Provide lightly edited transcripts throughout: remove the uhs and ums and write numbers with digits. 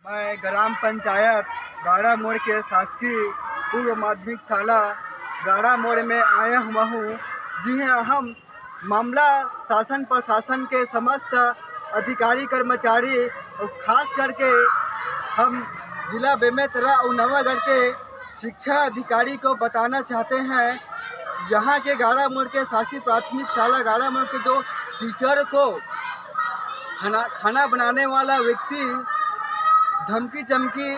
मैं ग्राम पंचायत गाड़ा मोड़ के शासकीय पूर्व माध्यमिक शाला गाड़ा मोड़ में आया हुआ हूँ। जी हाँ, हम मामला शासन प्रशासन के समस्त अधिकारी कर्मचारी और खास करके हम जिला बेमेतरा और नवागढ़ के शिक्षा अधिकारी को बताना चाहते हैं। यहाँ के गाड़ा मोड़ के शासकीय प्राथमिक शाला गाड़ा मोड़ के जो टीचर को खाना बनाने वाला व्यक्ति धमकी चमकी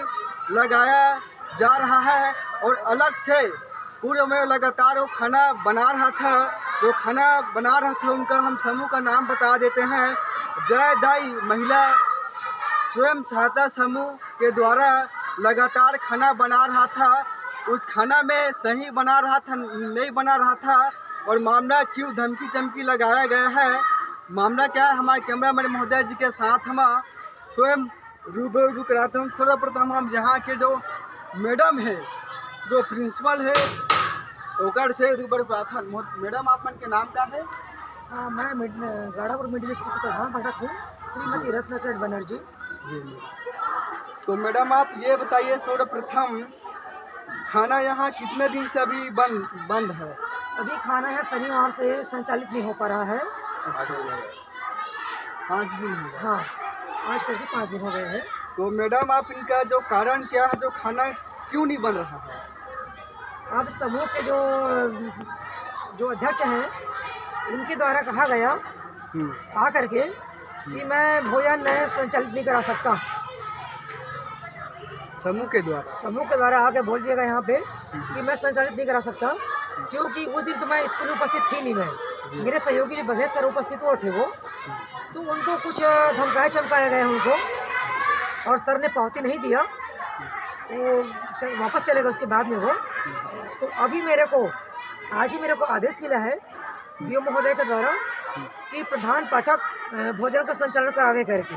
लगाया जा रहा है और अलग से पूर्व में लगातार वो खाना बना रहा था। उनका हम समूह का नाम बता देते हैं। जय दाई महिला स्वयं सहायता समूह के द्वारा लगातार खाना बना रहा था। उस खाना में सही बना रहा था, नहीं बना रहा था। और मामला क्यों धमकी चमकी लगाया गया है, मामला क्या है, हमारे कैमरामैन महोदय जी के साथ हम स्वयं रूबरू कराते हैं। सर्वप्रथम हम यहाँ के जो मैडम है, जो प्रिंसिपल है, ओकर से रूबरू कराते हैं। मैडम, आप मन के नाम क्या है? मैं गाड़ापुर मिडिल स्कूल के प्रधान पाठक हूँ, श्रीमती रत्नाकरण बनर्जी जी। तो मैडम, आप ये बताइए, सर्वप्रथम खाना यहाँ कितने दिन से अभी बंद है? अभी खाना है शनिवार से संचालित नहीं हो पा रहा है। अच्छा, 5 दिन? हाँ, आज करके 5 दिन हो गए हैं। तो मैडम, आप इनका जो कारण क्या है, जो खाना क्यों नहीं बन रहा है? अब समूह के जो अध्यक्ष हैं, उनके द्वारा कहा गया आ करके कि मैं भोजन संचालित नहीं करा सकता। समूह के द्वारा आके बोल दिया गया यहाँ पे कि मैं संचालित नहीं करा सकता, क्योंकि उस दिन तो मैं स्कूल में उपस्थित थी नहीं। मैं मेरे सहयोगी जो बघेल सर उपस्थित वो थे, तो उनको कुछ धमकाया चमकाया गया उनको, और सर ने पावती नहीं दिया, तो सर वापस चले गए उसके बाद में वो। तो अभी आज ही मेरे को आदेश मिला है बीओ महोदय के द्वारा कि प्रधान पाठक भोजन का संचालन करावे करके।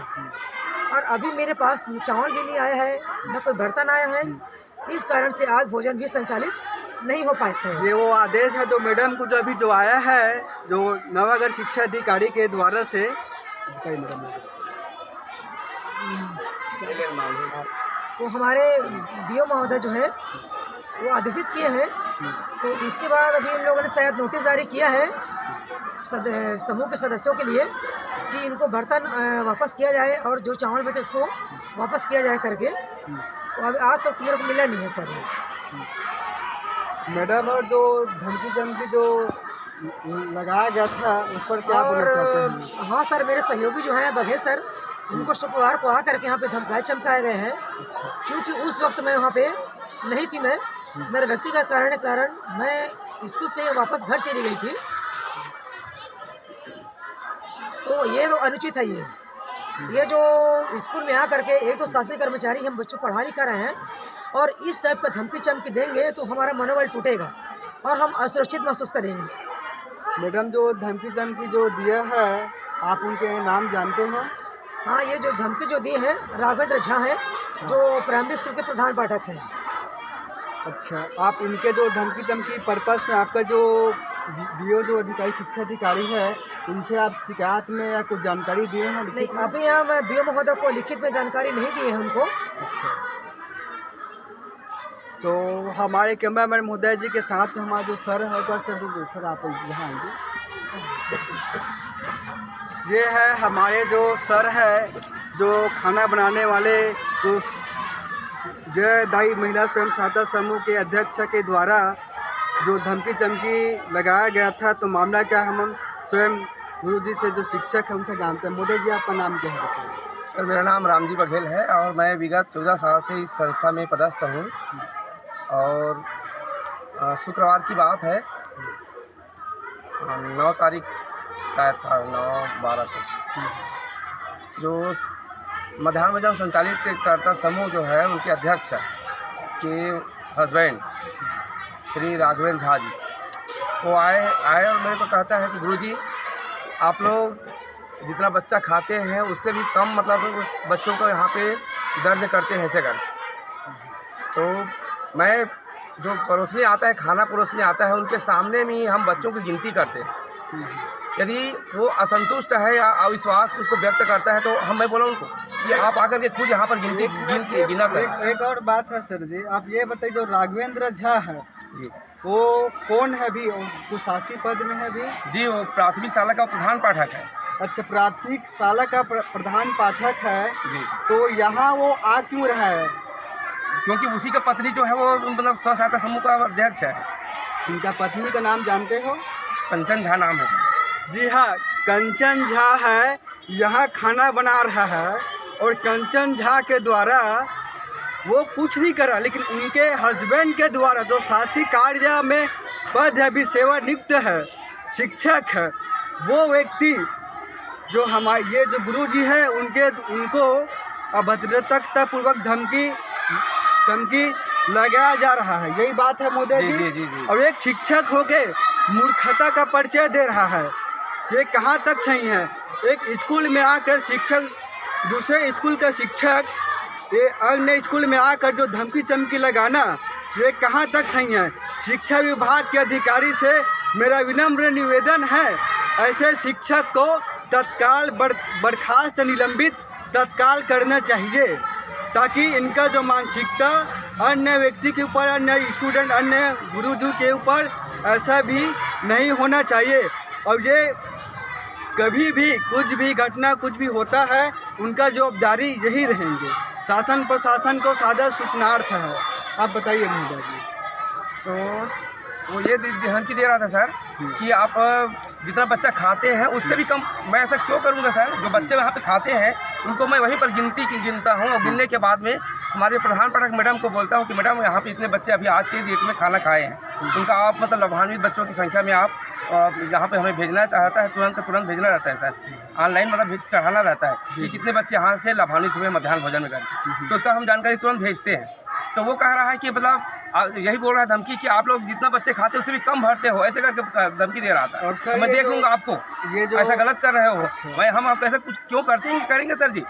और अभी मेरे पास चावल भी नहीं आया है, न कोई बर्तन आया है। इस कारण से आज भोजन भी संचालित नहीं हो पाते हैं। ये वो आदेश है जो मैडम को जो आया है, जो नवागढ़ शिक्षा अधिकारी के द्वारा से। तो हमारे बीओ महोदय जो है वो आदेशित किए हैं। तो इसके बाद अभी इन लोगों ने शायद नोटिस जारी किया है समूह के सदस्यों के लिए कि इनको बर्तन वापस किया जाए और जो चावल बचे उसको वापस किया जाए करके। तो अभी आज तक तो मेरे को मिला नहीं है सर। मैडम, और जो धमकी चमकी जो लगाया गया था उस पर क्या बोलना चाहते हैं? हाँ सर, मेरे सहयोगी जो हैं बघेल सर, उनको शुक्रवार को आ करके यहाँ पे धमकाए चमकाए गए हैं। क्योंकि उस वक्त मैं वहाँ पे नहीं थी। मेरे व्यक्तिगत कारण मैं स्कूल से वापस घर चली गई थी। तो ये तो अनुचित है। ये जो स्कूल में आ करके एक तो शासकीय कर्मचारी हम बच्चों पढ़ा लिखा रहे हैं, और इस टाइप का धमकी चमकी देंगे तो हमारा मनोबल टूटेगा और हम असुरक्षित महसूस करेंगे। मैडम, जो धमकी चमकी जो दिया है, आप उनके नाम जानते हो? हाँ, ये जो धमकी जो दी है राघवेंद्र झा है, जो प्राइमरी स्कूल के प्रधान पाठक हैं। अच्छा, आप इनके जो धमकी चमकी पर्पस में आपका जो बीओ जो अधिकारी शिक्षा अधिकारी है, उनसे आप शिकायत में या कुछ जानकारी दिए हैं? नहीं, अभी यहाँ मैं बीओ महोदय को लिखित में जानकारी नहीं दी है उनको। अच्छा, तो हमारे कैमरामैन महोदय जी के साथ में हमारे जो सर है, सर आप यहाँ आएंगे। ये है हमारे जो सर है, जो खाना बनाने वाले, जो जय दाई महिला स्वयं सहायता समूह के अध्यक्ष के द्वारा जो धमकी चमकी लगाया गया था। तो मामला क्या, हम स्वयं गुरु जी से जो शिक्षक है उनसे जानते हैं। मोदी जी, आपका नाम क्या है? सर, मेरा नाम रामजी बघेल है और मैं विगत 14 साल से इस संस्था में पदस्थ हूँ। और शुक्रवार की बात है, 9 तारीख शायद था, 9/12 को, जो मध्याह्न भोजन संचालित करता समूह जो है, उनके अध्यक्ष के हस्बैंड श्री राघवेंद्र झा जी, वो आए और मेरे को कहता है कि गुरुजी, आप लोग जितना बच्चा खाते हैं उससे भी कम मतलब बच्चों को यहाँ पे दर्ज करते हैं ऐसे कर। तो मैं जो परोसने आता है, खाना परोसने आता है, उनके सामने में ही हम बच्चों की गिनती करते हैं। यदि वो असंतुष्ट है या अविश्वास उसको व्यक्त करता है तो मैं बोला उनको कि आप आकर के खुद यहाँ पर गिना करें। एक और बात है सर जी, आप ये बताइए जो राघवेंद्र झा है जी, वो कौन है भी, कुछ शासी पद में है भी? जी वो प्राथमिक शाला का प्रधान पाठक है। अच्छा, प्राथमिक शाला का प्रधान पाठक है जी, तो यहाँ वो आ क्यों रहा है? क्योंकि उसी का पत्नी जो है वो मतलब स्व सहायता समूह का अध्यक्ष है। उनका पत्नी का नाम जानते हो? कंचन झा नाम है सर। जी हाँ, कंचन झा है, यहाँ खाना बना रहा है और कंचन झा के द्वारा वो कुछ नहीं करा, लेकिन उनके हस्बैंड के द्वारा जो शासी कार्य में पद है भी, सेवा नियुक्त है, शिक्षक है, वो व्यक्ति जो हमारे ये जो गुरुजी है उनको अभद्रतापूर्वक धमकी लगाया जा रहा है। यही बात है मोदी जी, जी, जी, जी। और एक शिक्षक होके मूर्खता का परिचय दे रहा है, ये कहाँ तक सही है? एक स्कूल में आकर शिक्षक दूसरे स्कूल का शिक्षक ये अन्य स्कूल में आकर जो धमकी चमकी लगाना, ये कहाँ तक सही है? शिक्षा विभाग के अधिकारी से मेरा विनम्र निवेदन है, ऐसे शिक्षक को तत्काल बर्खास्त निलंबित तत्काल करना चाहिए, ताकि इनका जो मानसिकता अन्य व्यक्ति के ऊपर, अन्य स्टूडेंट, अन्य गुरुजी के ऊपर ऐसा भी नहीं होना चाहिए। और ये कभी भी कुछ भी घटना कुछ भी होता है, उनका जवाबदारी यही रहेंगे। शासन प्रशासन को सादर सूचनार्थ है। आप बताइए महोदय जी। तो वो ये धमकी दे रहा था सर कि आप जितना बच्चा खाते हैं उससे भी कम, मैं ऐसा क्यों करूँगा सर? जो बच्चे वहाँ पे खाते हैं उनको मैं वहीं पर गिनता हूँ, और गिनने के बाद में हमारे प्रधान पाठक मैडम को बोलता हूँ कि मैडम यहाँ पे इतने बच्चे अभी आज के डेट में खाना खाए हैं, उनका आप मतलब लाभान्वित बच्चों की संख्या में आप यहाँ पे हमें भेजना चाहता है, तुरंत भेजना रहता है सर, ऑनलाइन मतलब चढ़ाना रहता है कि कितने बच्चे यहाँ से लाभान्वित हुए मध्याह्न भोजन में करके, तो उसका हम जानकारी तुरंत भेजते हैं। तो वो कह रहा है कि मतलब यही बोल रहा है धमकी कि आप लोग जितना बच्चे खाते हैं उससे भी कम भरते हो, ऐसे करके धमकी दे रहा था। और सर मैं देख लूँगा आपको, ये जो ऐसा गलत कर रहे हो। अच्छा। भाई हम आप ऐसा कुछ क्यों करेंगे सर जी?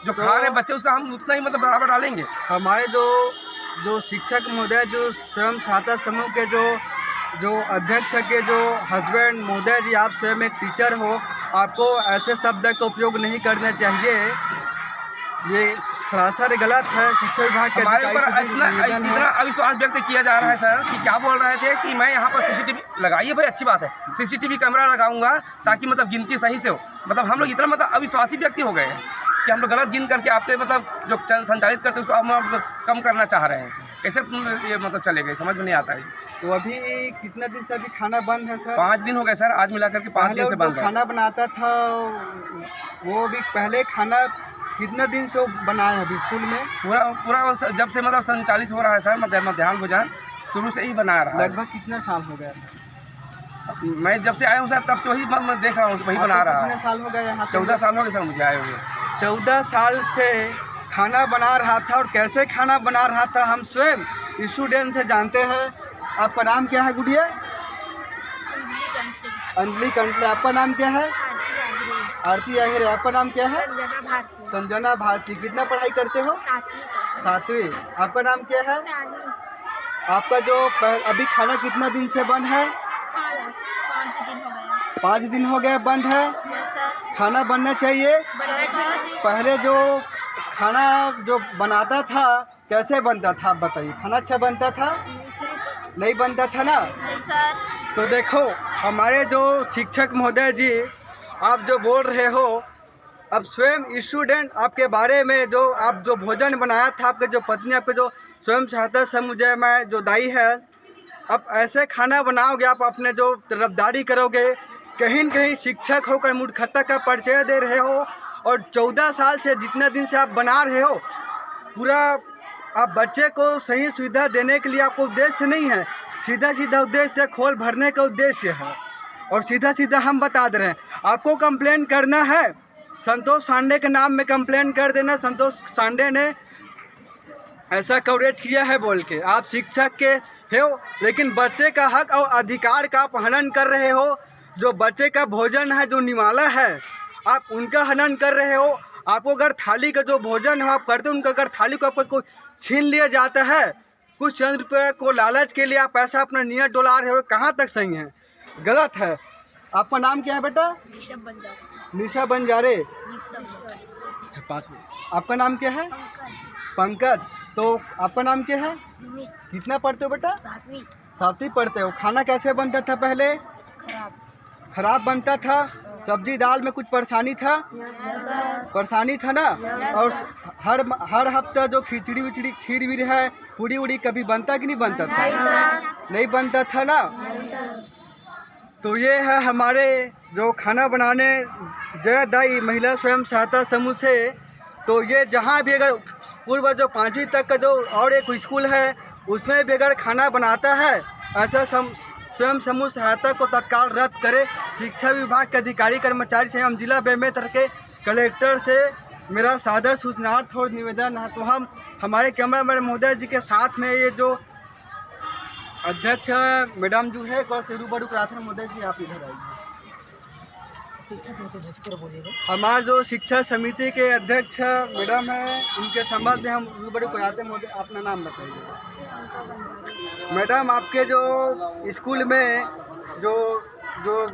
जो खा रहे बच्चे उसका हम उतना ही मतलब बराबर डालेंगे। हमारे जो शिक्षक महोदय, जो स्वयं सहायता समूह के जो अध्यक्ष के जो हस्बैंड महोदय जी, आप स्वयं एक टीचर हो, आपको ऐसे शब्द का उपयोग नहीं करना चाहिए, ये सरासर गलत है। शिक्षा विभाग के हमारे ऊपर अधिकारी इतना अविश्वास व्यक्त किया जा रहा है सर कि क्या बोल रहे थे कि मैं यहाँ पर सीसीटीवी लगाइए, भाई अच्छी बात है, सीसीटीवी कैमरा लगाऊंगा ताकि मतलब गिनती सही से हो। मतलब हम लोग इतना मतलब अविश्वासी व्यक्ति हो गए हैं कि हम लोग गलत गिन करके आपके मतलब जो संचालित करते हैं उसको हम कम करना चाह रहे हैं। कैसे ये मतलब चलेगा, समझ में नहीं आता है। तो अभी कितना दिन से अभी खाना बंद है सर? 5 दिन हो गए सर, आज मिलाकर के 5 दिन से बंद है। खाना बनाता था वो भी पहले खाना कितना दिन से बनाया है अभी स्कूल में? पूरा जब से मतलब संचालित हो रहा है सर मध्याह्न भोजन, शुरू से ही बना रहा है। लगभग कितना साल हो गया? मैं जब से आया हूँ सर तब से वही मैं देख रहा हूँ, वही बना रहा है। कितने साल हो गए यहाँ? 14 साल हो गए सर मुझे आए हुए। 14 साल से खाना बना रहा था, और कैसे खाना बना रहा था हम स्वयं स्टूडेंट से जानते हैं। आपका नाम क्या है गुड़िया? अंजलि कंठले। आपका नाम क्या है? आरती आहिर। आपका नाम क्या है? संजना भारती। कितना पढ़ाई करते हो? 7वीं। आपका नाम क्या है? आपका जो अभी खाना कितना दिन से बंद है? 5 दिन हो गए बंद है। खाना बनना चाहिए। पहले जो खाना जो बनाता था कैसे बनता था, आप बताइए? खाना अच्छा बनता था? नहीं बनता था ना? तो देखो हमारे जो शिक्षक महोदय जी, आप जो बोल रहे हो, अब स्वयं स्टूडेंट आपके बारे में जो आप जो भोजन बनाया था, आपके जो पत्नी, आपके जो स्वयं सहायता समूह में जो दाई है, अब ऐसे खाना बनाओगे, आप अपने जो तरफदारी करोगे, कहीं न कहीं शिक्षक होकर मूर्खता का परिचय दे रहे हो। और 14 साल से जितने दिन से आप बना रहे हो, पूरा आप बच्चे को सही सुविधा देने के लिए आपको उद्देश्य नहीं है, सीधा उद्देश्य खोल भरने का उद्देश्य है। और सीधा हम बता दे रहे हैं, आपको कंप्लेन करना है, संतोष सांडे के नाम में कंप्लेन कर देना। संतोष सांडे ने ऐसा कवरेज किया है बोल के, आप शिक्षक के हो, लेकिन बच्चे का हक और अधिकार का आप हनन कर रहे हो। जो बच्चे का भोजन है, जो निवाला है, आप उनका हनन कर रहे हो। आपको अगर थाली का जो भोजन है आप करते हो, उनका अगर थाली को आपको कोई छीन लिया जाता है, कुछ चंद रुपये को लालच के लिए आप पैसा अपना नियत डोला रहे हो, कहाँ तक सही है? गलत है। आपका नाम क्या है बेटा? ऋषभ बंजारे। निशा बंजारे। ऋषभ आपका नाम क्या है? पंकज। तो आपका नाम क्या है? सुमित। कितना पढ़ते हो बेटा? 7वीं। 7वीं पढ़ते हो। खाना कैसे बनता था पहले? खराब। खराब बनता था। सब्जी दाल में कुछ परेशानी था? परेशानी था ना। और हर हफ्ता जो खिचड़ी विचड़ी खीर वीर है पूरी उड़ी कभी बनता कि नहीं बनता था? नहीं बनता था ना। तो ये है हमारे जो खाना बनाने जयादाई महिला स्वयं सहायता समूह से। तो ये जहाँ भी अगर पूर्व जो 5वीं तक का जो और एक स्कूल है उसमें भी अगर खाना बनाता है ऐसा स्वयं समूह सहायता को तत्काल रद्द करे। शिक्षा विभाग के अधिकारी कर्मचारी से हम जिला बेमेतरा के कलेक्टर से मेरा सादर सूचनार्थ और निवेदन है। तो हम हमारे कैमरामैन महोदय जी के साथ में ये जो अध्यक्ष मैडम जो है एक बार से रूबरू कराते हैं। महोदय जी आप इधर आइए। शिक्षा समिति पर बोलिएगा। हमारे जो शिक्षा समिति के अध्यक्ष मैडम है उनके संबंध में हम रूबरू कराते हैं। महोदय अपना नाम बताइए। मैडम आपके जो स्कूल में जो जो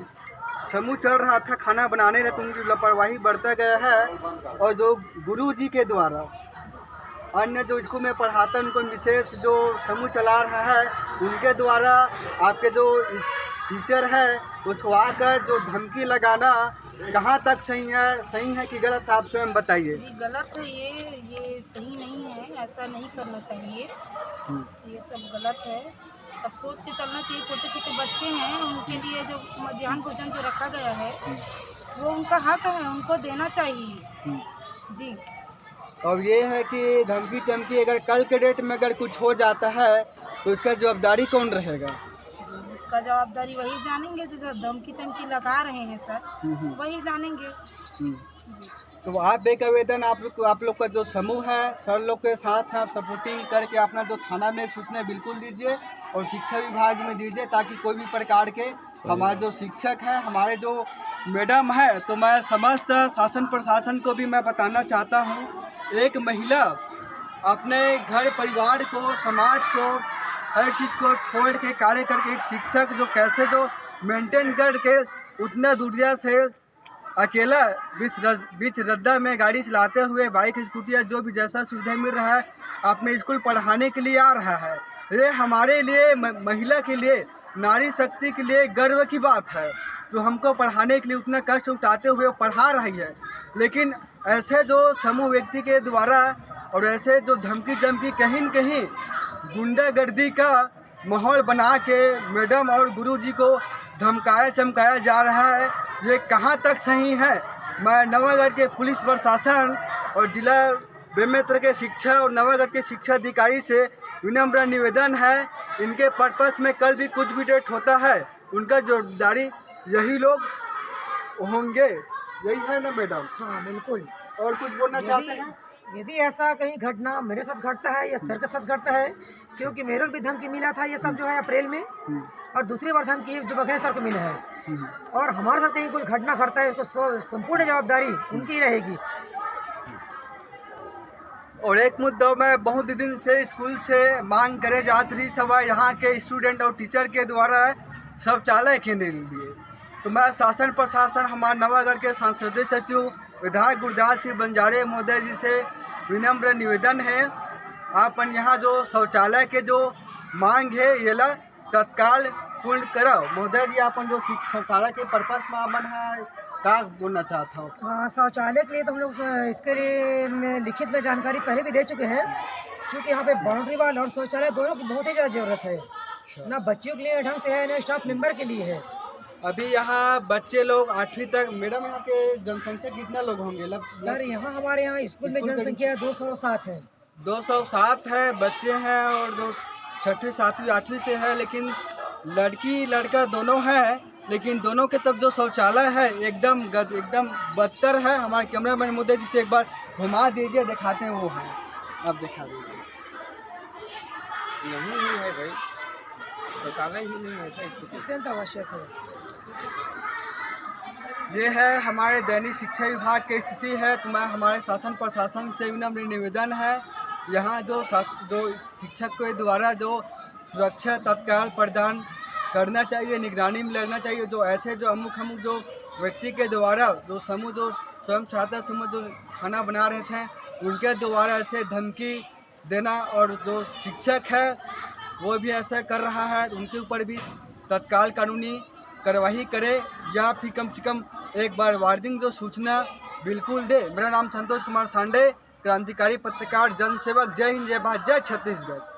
समूह चल रहा था खाना बनाने में तुम लापरवाही बरता गया है और जो गुरुजी के द्वारा अन्य जो स्कूल में पढ़ाते हैं उनको विशेष जो समूह चला रहा है उनके द्वारा आपके जो टीचर है उसको आकर जो धमकी लगाना कहाँ तक सही है कि गलत है? आप स्वयं बताइए। जी गलत है, ये सही नहीं है, ऐसा नहीं करना चाहिए। ये सब गलत है, सब सोच के चलना चाहिए। छोटे छोटे बच्चे हैं उनके लिए जो मध्याह्न भोजन जो रखा गया है वो उनका हक है, उनको देना चाहिए जी। और ये है कि धमकी चमकी अगर कल के डेट में अगर कुछ हो जाता है तो इसका जवाबदारी कौन रहेगा? जी उसका जवाबदारी वही जानेंगे जो धमकी चमकी लगा रहे हैं सर, वही जानेंगे जी। तो आप एक आवेदन आप लोग का जो समूह है सर लोग के साथ आप सपोर्टिंग करके अपना जो थाना में सूचना बिल्कुल दीजिए और शिक्षा विभाग में दीजिए ताकि कोई भी प्रकार के हमारे जो शिक्षक हैं हमारे जो मैडम है। तो मैं समस्त शासन प्रशासन को भी मैं बताना चाहता हूँ एक महिला अपने घर परिवार को समाज को हर चीज़ को छोड़ के कार्य करके एक शिक्षक जो कैसे जो मेंटेन करके उतना दूरिया से अकेला बीच रद्दा में गाड़ी चलाते हुए बाइक स्कूटी जो भी जैसा सुविधा मिल रहा है अपने स्कूल पढ़ाने के लिए आ रहा है। ये हमारे लिए महिला के लिए नारी शक्ति के लिए गर्व की बात है जो हमको पढ़ाने के लिए उतना कष्ट उठाते हुए पढ़ा रही है। लेकिन ऐसे जो समूह व्यक्ति के द्वारा और ऐसे जो धमकी चमकी कहीं न कहीं गुंडागर्दी का माहौल बना के मैडम और गुरुजी को धमकाया चमकाया जा रहा है, ये कहाँ तक सही है? मैं नवागढ़ के पुलिस प्रशासन और जिला बेमेतरा के शिक्षा और नवागढ़ के शिक्षा अधिकारी से विनम्र निवेदन है इनके पर्पस में कल भी कुछ भी डेट होता है उनका जवाबदारी यही लोग होंगे, यही है ना मैडम? हाँ बिल्कुल। और कुछ बोलना चाहते हैं? यदि ऐसा कहीं घटना मेरे साथ घटता है या सर के साथ घटता है क्योंकि मेरे को भी धमकी मिला था ये सब जो है अप्रैल में और दूसरी बार धमकी जो बघेल सर को मिला है और हमारे साथ कहीं कोई घटना घटता है इसको संपूर्ण जवाबदारी उनकी रहेगी। और एक मुद्दा मैं बहुत दिन से स्कूल से मांग करे जाती रही सब यहाँ के स्टूडेंट और टीचर के द्वारा शौचालय के लिए। तो मैं शासन प्रशासन हमारे नवागढ़ के संसदीय सचिव विधायक गुरदास सिंह बंजारे महोदय जी से विनम्र निवेदन है आप यहाँ जो शौचालय के जो मांग है ये ला तत्काल पूर्ण करो। महोदय जी अपन जो शौचालय के पर्पस में अपन है क्या बोलना चाहता हूँ? हाँ शौचालय के लिए तो हम लोग इसके लिए में लिखित में जानकारी पहले भी दे चुके हैं क्योंकि यहाँ पे बाउंड्री वाल और शौचालय दोनों की बहुत ही ज़्यादा ज़रूरत है। ना बच्चियों के लिए ढंग से है ना स्टाफ मेंबर के लिए है। अभी यहाँ बच्चे लोग 8वीं तक मैडम यहाँ के जनसंख्या कितना लोग होंगे? सर यहाँ हमारे यहाँ स्कूल में जनसंख्या 207 है। 207 है बच्चे हैं और जो 6वीं 7वीं 8वीं से है लेकिन लड़की लड़का दोनों है लेकिन दोनों के तब जो शौचालय है एकदम बदतर है। हमारे कैमरामैन महोदय जी से एक बार घुमा दीजिए दिखाते हैं वो है आप दिखा दीजिए। नहीं ही है भाई, शौचालय ही नहीं है, ऐसा स्थिति अत्यंत आवश्यक है। ये है हमारे दैनिक शिक्षा विभाग की स्थिति है। तो मैं हमारे शासन प्रशासन से विनम्र निवेदन है यहाँ जो शिक्षक के द्वारा जो सुरक्षा तत्काल प्रदान करना चाहिए, निगरानी में लगना चाहिए। जो ऐसे जो अमुक जो व्यक्ति के द्वारा जो समूह जो स्वयं सहायता समूह जो खाना बना रहे थे उनके द्वारा ऐसे धमकी देना और जो शिक्षक है वो भी ऐसा कर रहा है, उनके ऊपर भी तत्काल कानूनी कार्रवाई करे या फिर कम से कम एक बार वार्निंग जो सूचना बिल्कुल दे। मेरा नाम संतोष कुमार सांडे, क्रांतिकारी पत्रकार, जनसेवक। जय हिंद, जय भारत, जय छत्तीसगढ़।